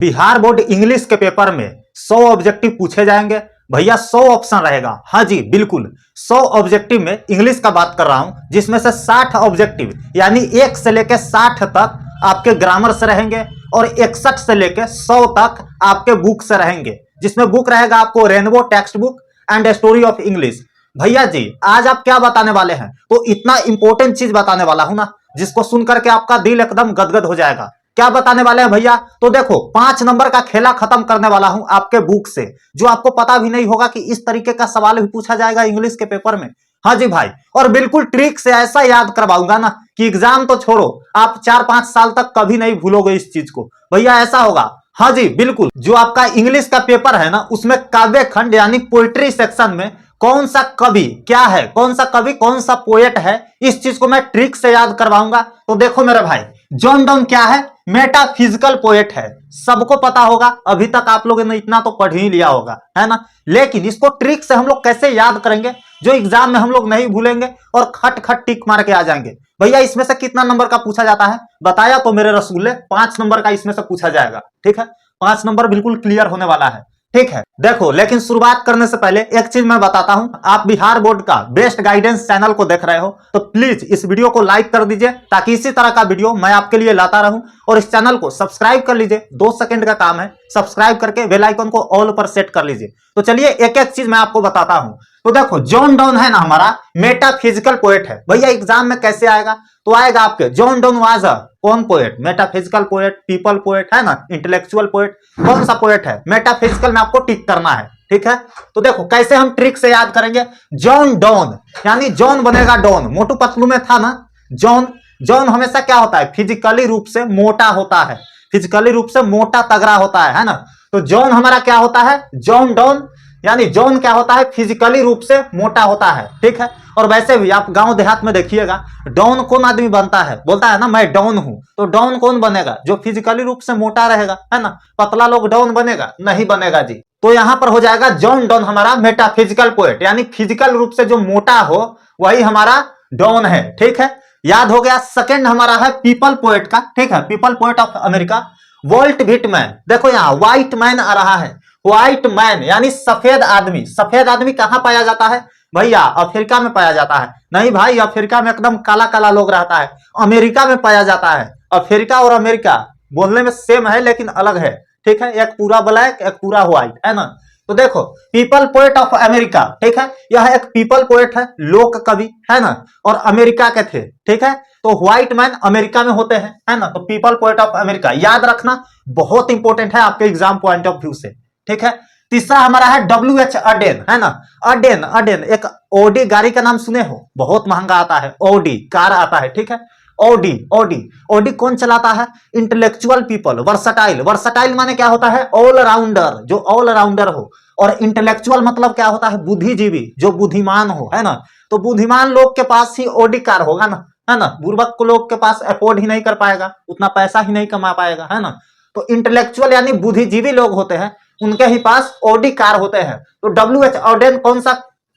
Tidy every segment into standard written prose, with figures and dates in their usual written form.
Bihar board English के paper में 100 objective पूछे जाएंगे भैया। 100 ऑप्शन रहेगा। हाँ जी बिल्कुल 100 ऑब्जेक्टिव में इंग्लिश का बात कर रहा हूं, जिसमें से 60 ऑब्जेक्टिव यानी 1 से लेकर 60 तक आपके ग्रामर से रहेंगे और 61 से लेकर 100 तक आपके बुक से रहेंगे, जिसमें बुक रहेगा आपको rainbow text book and story of English. भैया जी आज आप क्या बताने वाले हैं, तो इतना इंपॉर्टेंट चीज बताने वाला हूं ना, जिसको सुनकर के आपका दिल एकदम गदगद हो जाएगा। क्या बताने वाले हैं भैया, तो देखो 5 नंबर का खेला खत्म करने वाला हूं आपके बुक से, जो आपको पता भी नहीं होगा कि इस तरीके का सवाल भी पूछा जाएगा इंग्लिश के पेपर में। हाँ जी भाई, और बिल्कुल ट्रिक से ऐसा याद करवाऊंगा ना कि एग्जाम तो छोड़ो, आप 4-5 साल तक कभी नहीं भूलोगे इस चीज को। भैया ऐसा होगा। हाँ जी बिल्कुल, जो आपका इंग्लिश का पेपर है ना, उसमें काव्य खंड यानी पोइट्री सेक्शन में कौन सा कवि क्या है, कौन सा कवि कौन सा पोएट है, इस चीज को मैं ट्रिक से याद करवाऊंगा। तो देखो मेरे भाई, जॉन डॉन क्या है, मेटाफिजिकल पोएट है, सबको पता होगा। अभी तक आप लोगों ने इतना तो पढ़ ही लिया होगा, है ना। लेकिन इसको ट्रिक से हम लोग कैसे याद करेंगे, जो एग्जाम में हम लोग नहीं भूलेंगे और खट खट टिक मार के आ जाएंगे। भैया इसमें से कितना नंबर का पूछा जाता है, बताया तो मेरे रसूले 5 नंबर का इसमें से पूछा जाएगा। ठीक है, 5 नंबर बिल्कुल क्लियर होने वाला है। ठीक है, देखो लेकिन शुरुआत करने से पहले एक चीज मैं बताता हूं, आप बिहार बोर्ड का बेस्ट गाइडेंस चैनल को देख रहे हो तो प्लीज इस वीडियो को लाइक कर दीजिए, ताकि इसी तरह का वीडियो मैं आपके लिए लाता रहूं। और इस चैनल को सब्सक्राइब कर लीजिए, 2 सेकंड का काम है, सब्सक्राइब करके बेल आइकन को ऑल पर सेट कर लीजिए। तो चलिए एक एक चीज मैं आपको बताता हूं। तो देखो जॉन डॉन है ना हमारा मेटाफिजिकल पोएट है। भैया एग्जाम में कैसे आएगा, तो आएगा आपके जॉन डॉन वाज अ कौन poet, metaphysical poet, people poet, है ना, इंटेलेक्चुअल पोएट, कौन सा पोएट है, मेटाफिजिकल में आपको टिक करना है। ठीक है, तो देखो कैसे हम ट्रिक से याद करेंगे। जॉन डॉन यानी जॉन बनेगा डॉन, मोटू पतलू में था ना जॉन। जॉन हमेशा क्या होता है, फिजिकली रूप से मोटा होता है, फिजिकली रूप से मोटा तगड़ा होता है ना। तो जॉन हमारा क्या होता है, जॉन डॉन यानी जॉन क्या होता है, फिजिकली रूप से मोटा होता है। ठीक है, और वैसे भी आप गांव देहात में देखिएगा, डॉन कौन आदमी बनता है, बोलता है ना मैं डॉन हूं, तो डॉन कौन बनेगा, जो फिजिकली रूप से मोटा रहेगा, है ना। पतला लोग डॉन बनेगा, नहीं बनेगा जी। तो यहां पर हो जाएगा जॉन डॉन हमारा मेटाफिजिकल पोएट, यानी फिजिकल रूप से जो मोटा हो वही हमारा डॉन है। ठीक है, याद हो गया। सेकंड हमारा है पीपल पोएट का। ठीक है, people poet of America Walt Whitman. देखो यहाँ व्हाइट मैन आ रहा है, व्हाइट मैन यानी सफेद आदमी। सफेद आदमी कहां पाया जाता है भैया, अफ्रीका में पाया जाता है। नहीं भाई, अफ्रीका में एकदम काला काला लोग रहता है, अमेरिका में पाया जाता है। अफ्रीका और अमेरिका बोलने में सेम है लेकिन अलग है। ठीक है, एक पूरा ब्लैक एक पूरा व्हाइट, है ना। तो देखो पीपल पोएट ऑफ अमेरिका, ठीक है, यह एक पीपल पोएट है, लोक कवि, है ना, और अमेरिका के थे। ठीक है, तो व्हाइट मैन अमेरिका में होते हैं, है ना। तो पीपल पोएट ऑफ अमेरिका याद रखना, बहुत इंपॉर्टेंट है आपके एग्जाम पॉइंट ऑफ व्यू से। ठीक है, तीसरा हमारा है W.H. अडेन, है ना। अडेन अडेन एक ओडी गाड़ी का नाम सुने हो, बहुत महंगा आता है, ओडी कार आता है। ठीक है, ओडी ओडी ओडी कौन चलाता है, इंटेलेक्चुअल पीपल। वर्सटाइल, वर्सटाइल माने क्या होता है, ऑलराउंडर, जो ऑलराउंडर हो। और इंटेलेक्चुअल मतलब क्या होता है, बुद्धिजीवी, जो बुद्धिमान हो, है ना। तो बुद्धिमान लोग के पास ही ओडी कार होगा ना, है ना। बुर्बक को लोग के पास अफोर्ड ही नहीं कर पाएगा, उतना पैसा ही नहीं कमा पाएगा, है ना। तो इंटेलेक्चुअल यानी बुद्धिजीवी लोग होते हैं, उनके ही पास ओडी कार होते हैं। तो W.H. ऑडेन कौन सा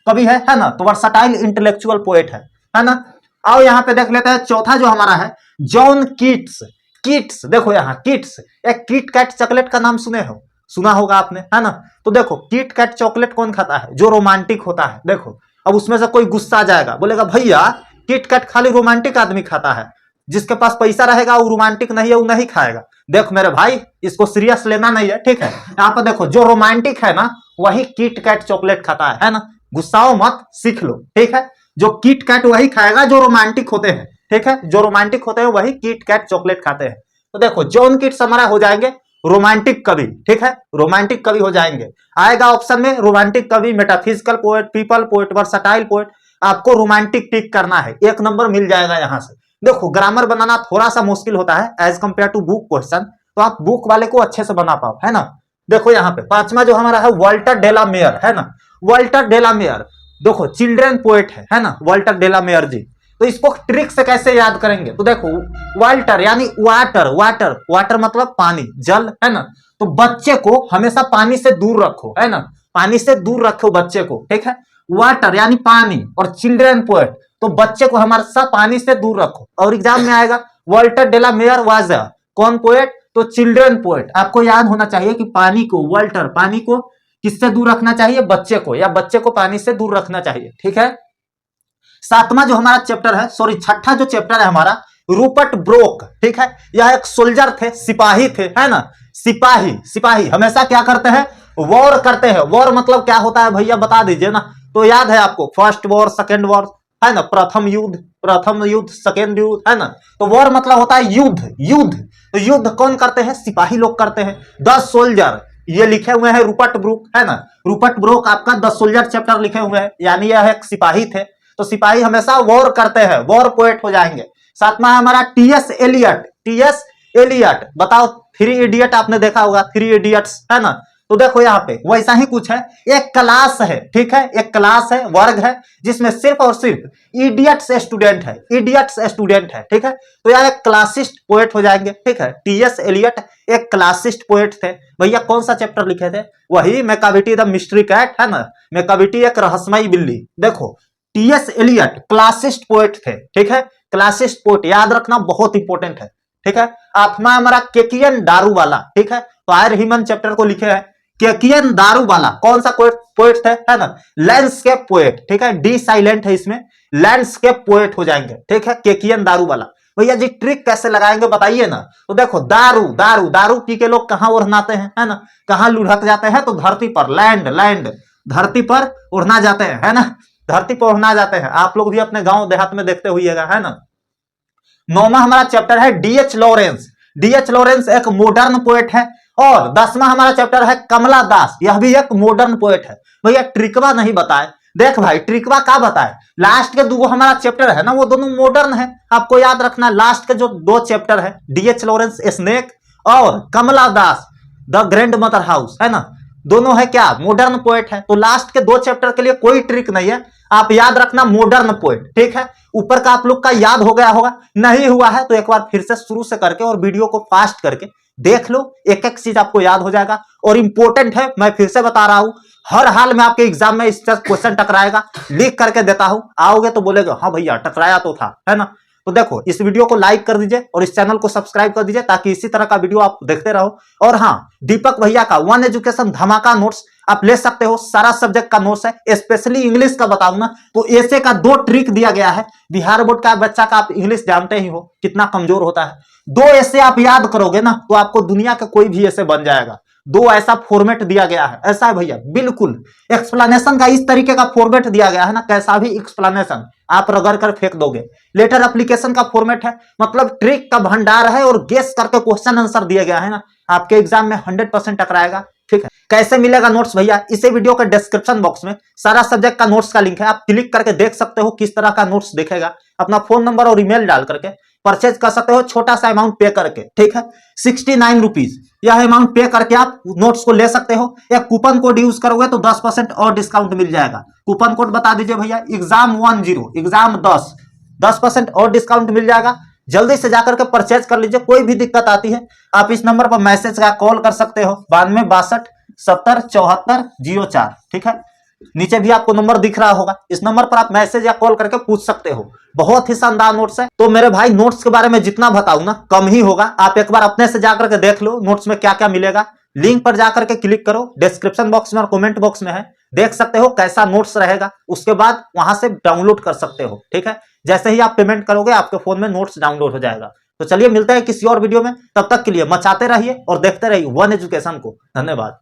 कवि है ना, तो वर्सटाइल इंटेलेक्चुअल पोएट है ना। आओ यहाँ पे देख लेते हैं चौथा जो हमारा है, जॉन कीट्स। कीट्स देखो यहाँ कीट्स, एक किट कैट चॉकलेट का नाम सुने हो, सुना होगा आपने, है ना। तो देखो किट कैट चॉकलेट कौन खाता है, जो रोमांटिक होता है। देखो अब उसमें से कोई गुस्सा आ जाएगा, बोलेगा भैया किट कैट खाली रोमांटिक आदमी खाता है, जिसके पास पैसा रहेगा वो रोमांटिक नहीं है, वो नहीं खाएगा। देखो मेरे भाई इसको सीरियस लेना नहीं है। ठीक है, यहाँ पर देखो जो रोमांटिक है ना वही किट कैट चॉकलेट खाता है ना। गुस्साओ मत, सीख लो। ठीक है, जो किट कैट वही खाएगा जो रोमांटिक होते हैं। ठीक है, जो रोमांटिक होते हैं वही किट कैट चॉकलेट खाते हैं। तो देखो जॉन किट्स हमारा हो जाएंगे रोमांटिक कवि। ठीक है, रोमांटिक कवि हो जाएंगे। आएगा ऑप्शन में रोमांटिक कवि, metaphysical poet, people poet, versatile poet. आपको रोमांटिक टिक करना है, 1 नंबर मिल जाएगा यहां से। देखो ग्रामर बनाना थोड़ा सा मुश्किल होता है as compare to book question, तो आप बुक वाले को अच्छे से बना पाओ, है ना। देखो यहाँ पे 5वां जो हमारा है वाल्टर डेला मेयर, है ना। वाल्टर डेला मेयर देखो चिल्ड्रन पोएट है ना, वाल्टर डेला मेयर जी। तो इसको ट्रिक से कैसे याद करेंगे, तो देखो वाल्टर यानी वाटर, वाटर वाटर मतलब पानी, जल, है ना। तो बच्चे को हमेशा पानी से दूर रखो, है ना, पानी से दूर रखो बच्चे को। ठीक है, वाटर यानी पानी, और चिल्ड्रन पोएट तो बच्चे को हमारे साथ पानी से दूर रखो। और एग्जाम में आएगा वाल्टर डेला मेयर वाज कौन पोएट, तो चिल्ड्रन पोएट। आपको याद होना चाहिए कि पानी को, वाटर, पानी को किससे दूर रखना चाहिए? बच्चे को, या बच्चे को पानी से दूर रखना चाहिए। ठीक है। सातवां जो हमारा चैप्टर है, सॉरी छठा जो चैप्टर है हमारा, रूपर्ट ब्रोक। ठीक है। यह एक सोल्जर थे, सिपाही थे, है ना। सिपाही हमेशा क्या करते हैं? वॉर करते हैं। वॉर मतलब क्या होता है भैया, बता दीजिए ना। तो याद है आपको, फर्स्ट वॉर, सेकेंड वॉर, है ना, प्रथम युद्ध, सेकेंड युद्ध, है ना। तो वॉर मतलब होता है युद्ध। तो युद्ध कौन करते हैं? सिपाही लोग करते हैं। द सोल्जर, ये लिखे हुए हैं रूपर्ट ब्रूक, है ना। रूपर्ट ब्रूक आपका द सोल्जर चैप्टर लिखे हुए हैं, यानी यह एक सिपाही थे। तो सिपाही हमेशा वॉर करते हैं, वॉर पोएट हो जाएंगे। सातवां हमारा टीएस एलियट। बताओ, थ्री इडियट आपने देखा होगा, थ्री इडियट्स, है ना। तो देखो यहाँ पे वैसा ही कुछ है। एक क्लास है, ठीक है, एक क्लास है, वर्ग है, जिसमें सिर्फ और सिर्फ इडियट्स स्टूडेंट है। ठीक है। तो यार एक क्लासिस्ट पोएट हो जाएंगे। ठीक है। टीएस एलियट एक क्लासिस्ट पोएट थे भैया। कौन सा चैप्टर लिखे थे? वही मैकाविटी द मिस्ट्री कैट, है ना। मैकाविटी एक रहस्यमयी बिल्ली। देखो, टीएस एलियट क्लासिस्ट पोएट थे। ठीक है। क्लासिस्ट पोएट याद रखना बहुत इंपॉर्टेंट है। ठीक है। आठवां हमारा केकियन दारूवाला। ठीक है। तो आयर ह्यूमन चैप्टर को लिखे हैं केकियन दारूवाला। कौन सा पोएट थे, है ना? Landscape poet. ठीक है। डी साइलेंट है इसमें, लैंडस्केप पोएट हो जाएंगे। ठीक है। केकियन दारूवाला। भैया जी ट्रिक कैसे लगाएंगे बताइए ना। तो देखो, दारू पी के लोग कहां उड़नाते हैं, है ना, कहां लुढ़क जाते हैं? तो धरती पर, लैंड, धरती पर उड़ना जाते हैं, है ना, धरती पर उड़ना जाते हैं। आप लोग भी अपने गांव देहात में देखते हुईएगा, है ना। नौवां हमारा चैप्टर है डीएच लॉरेंस एक मॉडर्न पोएट है। और 10वां हमारा चैप्टर है कमला दास, यह भी एक मॉडर्न पोएट है। भैया ट्रिकवा नहीं बताए। देख भाई, ट्रिकवा का बताए? लास्ट के दो हमारा चैप्टर है ना, वो दोनों मॉडर्न है। आपको याद रखना, लास्ट के जो दो चैप्टर है, डीएच लॉरेंस स्नेक और कमला दास द ग्रैंड मदर हाउस, है ना, दोनों है क्या? मॉडर्न पोएट है। तो लास्ट के दो चैप्टर के लिए कोई ट्रिक नहीं है, आप याद रखना मॉडर्न पोएट। ठीक है। ऊपर का आप लोग का याद हो गया होगा, नहीं हुआ है तो एक बार फिर से शुरू से करके और वीडियो को फास्ट करके देख लो, एक एक चीज आपको याद हो जाएगा। और इंपॉर्टेंट है, मैं फिर से बता रहा हूं, हर हाल में आपके एग्जाम में इसका क्वेश्चन टकराएगा। लिख करके देता हूं, आओगे तो बोलेगे हाँ भैया टकराया तो था, है ना। तो देखो, इस वीडियो को लाइक कर दीजिए और इस चैनल को सब्सक्राइब कर दीजिए, ताकि इसी तरह का वीडियो आप देखते रहो। और हाँ, दीपक भैया का वन एजुकेशन धमाका नोट्स आप ले सकते हो, सारा सब्जेक्ट का नोट्स है। स्पेशली इंग्लिश का बताऊं ना, तो ऐसे का 2 ट्रिक दिया गया है। बिहार बोर्ड का बच्चा का, आप इंग्लिश जानते ही हो कितना कमजोर होता है। 2 ऐसे आप याद करोगे ना, तो आपको दुनिया का कोई भी ऐसे बन जाएगा। 2 ऐसा फॉर्मेट दिया गया है, ऐसा है भैया, बिल्कुल एक्सप्लेनेशन का इस तरीके का फॉर्मेट दिया गया है ना, कैसा भी एक्सप्लेनेशन आप रगड़ कर फेंक दोगे। लेटर एप्लीकेशन का फॉर्मेट है, मतलब ट्रिक का भंडार है, और गेस करके क्वेश्चन आंसर दिया गया है ना, आपके एग्जाम में 100% टकराएगा। ठीक है। कैसे मिलेगा नोट्स भैया? इसे वीडियो के डिस्क्रिप्शन बॉक्स में सारा सब्जेक्ट का नोट्स का लिंक है, आप क्लिक करके देख सकते हो किस तरह का नोट्स दिखेगा। अपना फोन नंबर और ईमेल डाल करके परचेज कर सकते हो, छोटा सा अमाउंट पे करके। ठीक है। 69 रुपीज यह अमाउंट पे करके आप नोट्स को ले सकते हो। एक कूपन कोड यूज करोगे तो 10% और डिस्काउंट मिल जाएगा। कूपन कोड बता दीजिए भैया, एग्जाम 10% और डिस्काउंट मिल जाएगा। जल्दी से जाकर के परचेज कर लीजिए। कोई भी दिक्कत आती है आप इस नंबर पर मैसेज का कॉल कर सकते हो, 92 62 70 74 04। ठीक है। नीचे भी आपको नंबर दिख रहा होगा, इस नंबर पर आप मैसेज या कॉल करके पूछ सकते हो। बहुत ही शानदार नोट्स है। तो मेरे भाई, नोट्स के बारे में जितना बताऊं ना कम ही होगा। आप एक बार अपने से जाकर के देख लो नोट्स में क्या क्या मिलेगा। लिंक पर जाकर के क्लिक करो, डिस्क्रिप्शन बॉक्स में और कमेंट बॉक्स में है, देख सकते हो कैसा नोट्स रहेगा। उसके बाद वहां से डाउनलोड कर सकते हो। ठीक है। जैसे ही आप पेमेंट करोगे आपके फोन में नोट्स डाउनलोड हो जाएगा। तो चलिए मिलते हैं किसी और वीडियो में, तब तक के लिए मचाते रहिए और देखते रहिए वन एजुकेशन को। धन्यवाद।